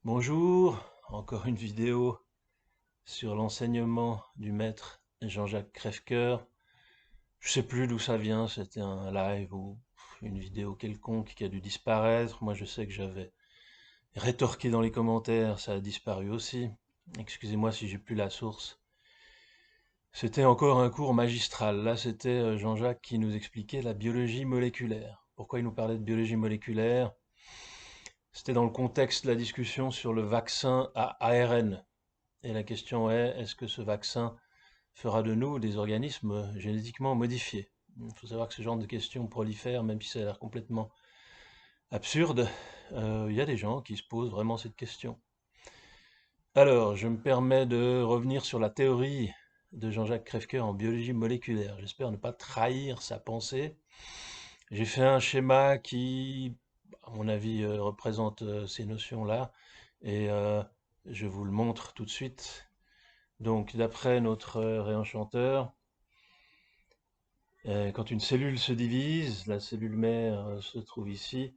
Bonjour, encore une vidéo sur l'enseignement du maître Jean-Jacques Crèvecoeur. Je sais plus d'où ça vient, c'était un live ou une vidéo quelconque qui a dû disparaître. Moi je sais que j'avais rétorqué dans les commentaires, ça a disparu aussi. Excusez-moi si j'ai plus la source. C'était encore un cours magistral. Là c'était Jean-Jacques qui nous expliquait la biologie moléculaire. Pourquoi il nous parlait de biologie moléculaire? C'était dans le contexte de la discussion sur le vaccin à ARN. Et la question est, est-ce que ce vaccin fera de nous des organismes génétiquement modifiés? Il faut savoir que ce genre de questions prolifèrent, même si ça a l'air complètement absurde. Il y a des gens qui se posent vraiment cette question. Alors, je me permets de revenir sur la théorie de Jean-Jacques Crèvecoeur en biologie moléculaire. J'espère ne pas trahir sa pensée. J'ai fait un schéma qui, à mon avis, représente ces notions-là, et je vous le montre tout de suite. Donc, d'après notre réenchanteur, quand une cellule se divise, la cellule mère se trouve ici,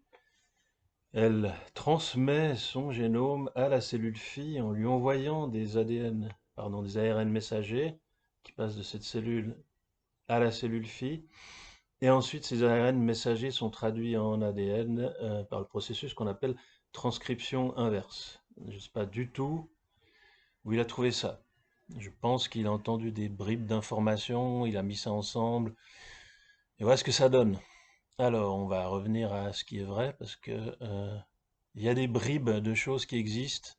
elle transmet son génome à la cellule fille en lui envoyant des des ARN messagers qui passent de cette cellule à la cellule fille. Et ensuite, ces ARN messagers sont traduits en ADN par le processus qu'on appelle transcription inverse. Je ne sais pas du tout où il a trouvé ça. Je pense qu'il a entendu des bribes d'informations, il a mis ça ensemble, et voilà ce que ça donne. Alors, on va revenir à ce qui est vrai, parce que il y a des bribes de choses qui existent.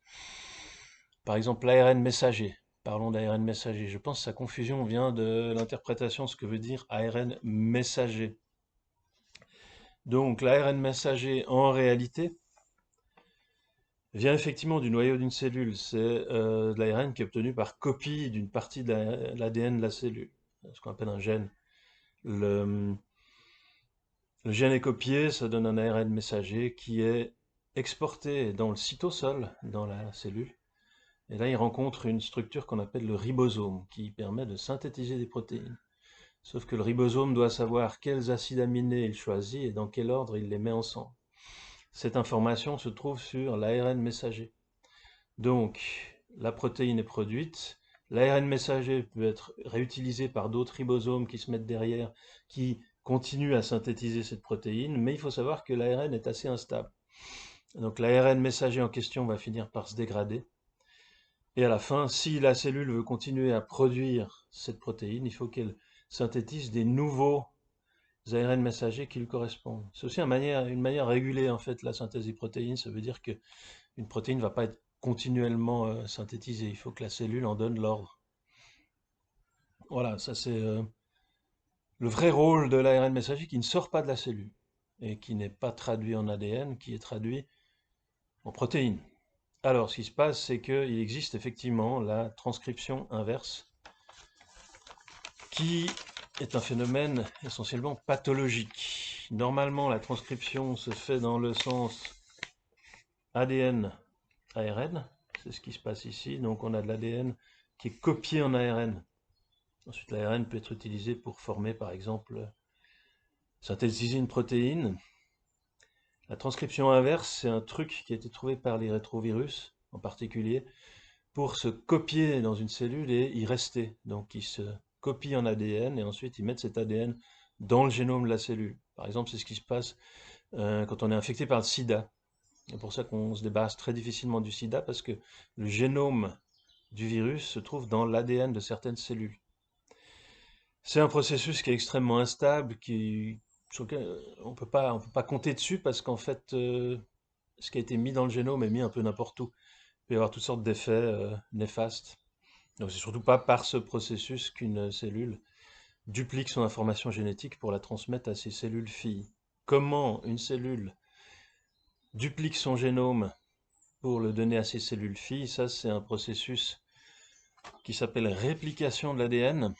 Par exemple, l'ARN messager. Parlons d'ARN messager. Je pense que sa confusion vient de l'interprétation de ce que veut dire ARN messager. Donc, l'ARN messager, en réalité, vient effectivement du noyau d'une cellule. C'est de l'ARN qui est obtenu par copie d'une partie de l'ADN de la cellule, ce qu'on appelle un gène. Le, le gène est copié, ça donne un ARN messager qui est exporté dans le cytosol, dans la cellule. Et là, il rencontre une structure qu'on appelle le ribosome, qui permet de synthétiser des protéines. Sauf que le ribosome doit savoir quels acides aminés il choisit et dans quel ordre il les met ensemble. Cette information se trouve sur l'ARN messager. Donc, la protéine est produite, l'ARN messager peut être réutilisé par d'autres ribosomes qui se mettent derrière, qui continuent à synthétiser cette protéine, mais il faut savoir que l'ARN est assez instable. Donc l'ARN messager en question va finir par se dégrader. Et à la fin, si la cellule veut continuer à produire cette protéine, il faut qu'elle synthétise des nouveaux ARN messagers qui lui correspondent. C'est aussi une manière régulée en fait la synthèse des protéines. Ça veut dire que une protéine ne va pas être continuellement synthétisée. Il faut que la cellule en donne l'ordre. Voilà, ça c'est le vrai rôle de l'ARN messager qui ne sort pas de la cellule et qui n'est pas traduit en ADN, qui est traduit en protéines. Alors, ce qui se passe, c'est qu'il existe effectivement la transcription inverse, qui est un phénomène essentiellement pathologique. Normalement, la transcription se fait dans le sens ADN-ARN, c'est ce qui se passe ici. Donc on a de l'ADN qui est copié en ARN. Ensuite, l'ARN peut être utilisé pour former, par exemple, synthétiser une protéine. La transcription inverse, c'est un truc qui a été trouvé par les rétrovirus, en particulier, pour se copier dans une cellule et y rester. Donc ils se copient en ADN et ensuite ils mettent cet ADN dans le génome de la cellule. Par exemple, c'est ce qui se passe quand on est infecté par le sida. C'est pour ça qu'on se débarrasse très difficilement du sida, parce que le génome du virus se trouve dans l'ADN de certaines cellules. C'est un processus qui est extrêmement instable, sur lequel on peut pas compter dessus, parce qu'en fait, ce qui a été mis dans le génome est mis un peu n'importe où. Il peut y avoir toutes sortes d'effets néfastes. Donc c'est surtout pas par ce processus qu'une cellule duplique son information génétique pour la transmettre à ses cellules filles. Comment une cellule duplique son génome pour le donner à ses cellules filles, ça c'est un processus qui s'appelle réplication de l'ADN.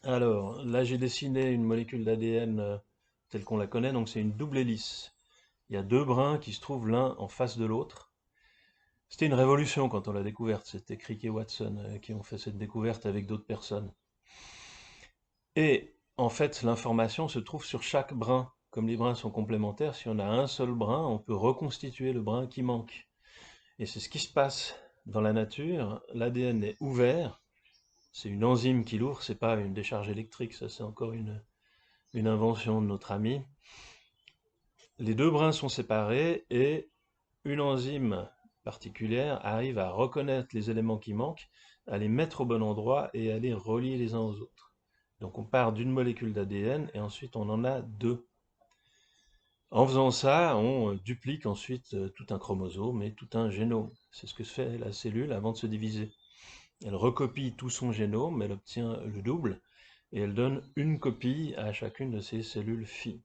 Alors là j'ai dessiné une molécule d'ADN telle qu'on la connaît, donc c'est une double hélice. Il y a deux brins qui se trouvent l'un en face de l'autre. C'était une révolution quand on l'a découverte, c'était Crick et Watson qui ont fait cette découverte avec d'autres personnes. Et en fait, l'information se trouve sur chaque brin. Comme les brins sont complémentaires, si on a un seul brin, on peut reconstituer le brin qui manque. Et c'est ce qui se passe dans la nature. L'ADN est ouvert, c'est une enzyme qui l'ouvre, c'est pas une décharge électrique, ça c'est encore une invention de notre ami. Les deux brins sont séparés et une enzyme particulière arrive à reconnaître les éléments qui manquent, à les mettre au bon endroit et à les relier les uns aux autres. Donc on part d'une molécule d'ADN et ensuite on en a deux. En faisant ça, on duplique ensuite tout un chromosome et tout un génome. C'est ce que fait la cellule avant de se diviser. Elle recopie tout son génome, elle obtient le double et elle donne une copie à chacune de ses cellules filles.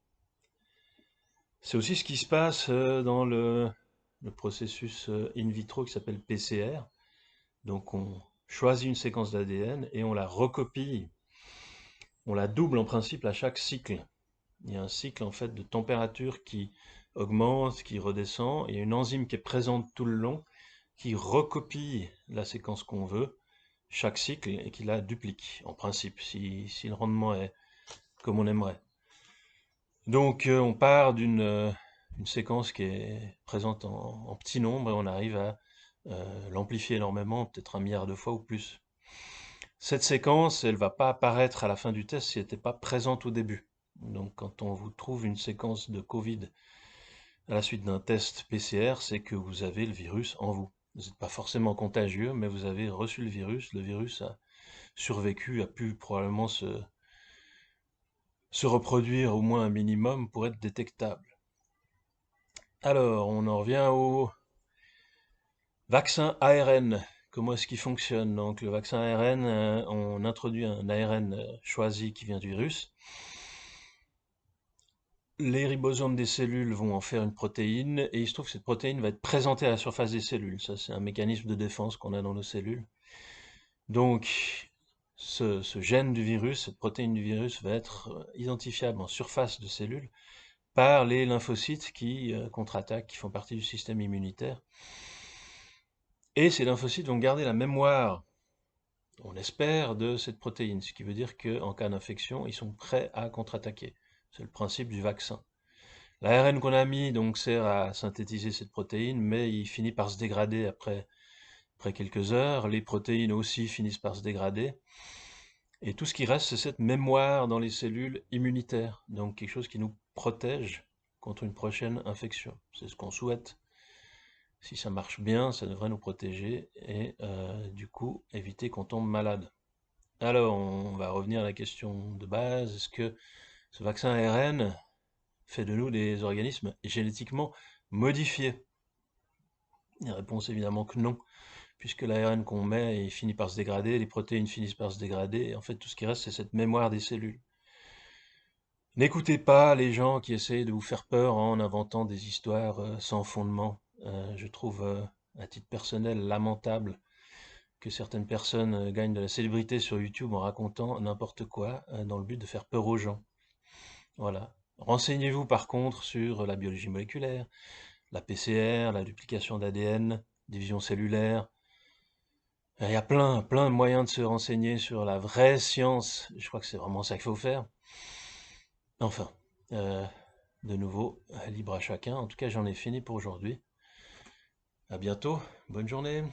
C'est aussi ce qui se passe dans le processus in vitro qui s'appelle PCR. Donc on choisit une séquence d'ADN et on la recopie, on la double en principe à chaque cycle. Il y a un cycle en fait de température qui augmente, qui redescend. Il y a une enzyme qui est présente tout le long, qui recopie la séquence qu'on veut, chaque cycle, et qui la duplique, en principe, si le rendement est comme on aimerait. Donc on part une séquence qui est présente en petit nombre et on arrive à l'amplifier énormément, peut-être 1 milliard de fois ou plus. Cette séquence, elle ne va pas apparaître à la fin du test si elle n'était pas présente au début. Donc quand on vous trouve une séquence de Covid à la suite d'un test PCR, c'est que vous avez le virus en vous. Vous n'êtes pas forcément contagieux, mais vous avez reçu le virus a survécu, a pu probablement se reproduire au moins un minimum pour être détectable. Alors, on en revient au vaccin ARN. Comment est-ce qu'il fonctionne? Donc, le vaccin ARN, on introduit un ARN choisi qui vient du virus. Les ribosomes des cellules vont en faire une protéine, et il se trouve que cette protéine va être présentée à la surface des cellules. Ça, c'est un mécanisme de défense qu'on a dans nos cellules. Donc, ce gène du virus, cette protéine du virus, va être identifiable en surface de cellules par les lymphocytes qui contre-attaquent, qui font partie du système immunitaire. Et ces lymphocytes vont garder la mémoire, on espère, de cette protéine, ce qui veut dire qu'en cas d'infection, ils sont prêts à contre-attaquer. C'est le principe du vaccin. L'ARN qu'on a mis donc sert à synthétiser cette protéine, mais il finit par se dégrader après quelques heures. Les protéines aussi finissent par se dégrader. Et tout ce qui reste, c'est cette mémoire dans les cellules immunitaires. Donc quelque chose qui nous protège contre une prochaine infection. C'est ce qu'on souhaite. Si ça marche bien, ça devrait nous protéger et du coup éviter qu'on tombe malade. Alors, on va revenir à la question de base. Est-ce que ce vaccin ARN fait de nous des organismes génétiquement modifiés? La réponse évidemment que non, puisque l'ARN qu'on met il finit par se dégrader, les protéines finissent par se dégrader, et en fait tout ce qui reste c'est cette mémoire des cellules. N'écoutez pas les gens qui essayent de vous faire peur en inventant des histoires sans fondement. Je trouve, à titre personnel, lamentable que certaines personnes gagnent de la célébrité sur YouTube en racontant n'importe quoi dans le but de faire peur aux gens. Voilà. Renseignez-vous par contre sur la biologie moléculaire, la PCR, la duplication d'ADN, division cellulaire. Il y a plein de moyens de se renseigner sur la vraie science. Je crois que c'est vraiment ça qu'il faut faire. Enfin, de nouveau, libre à chacun. En tout cas, j'en ai fini pour aujourd'hui. À bientôt. Bonne journée.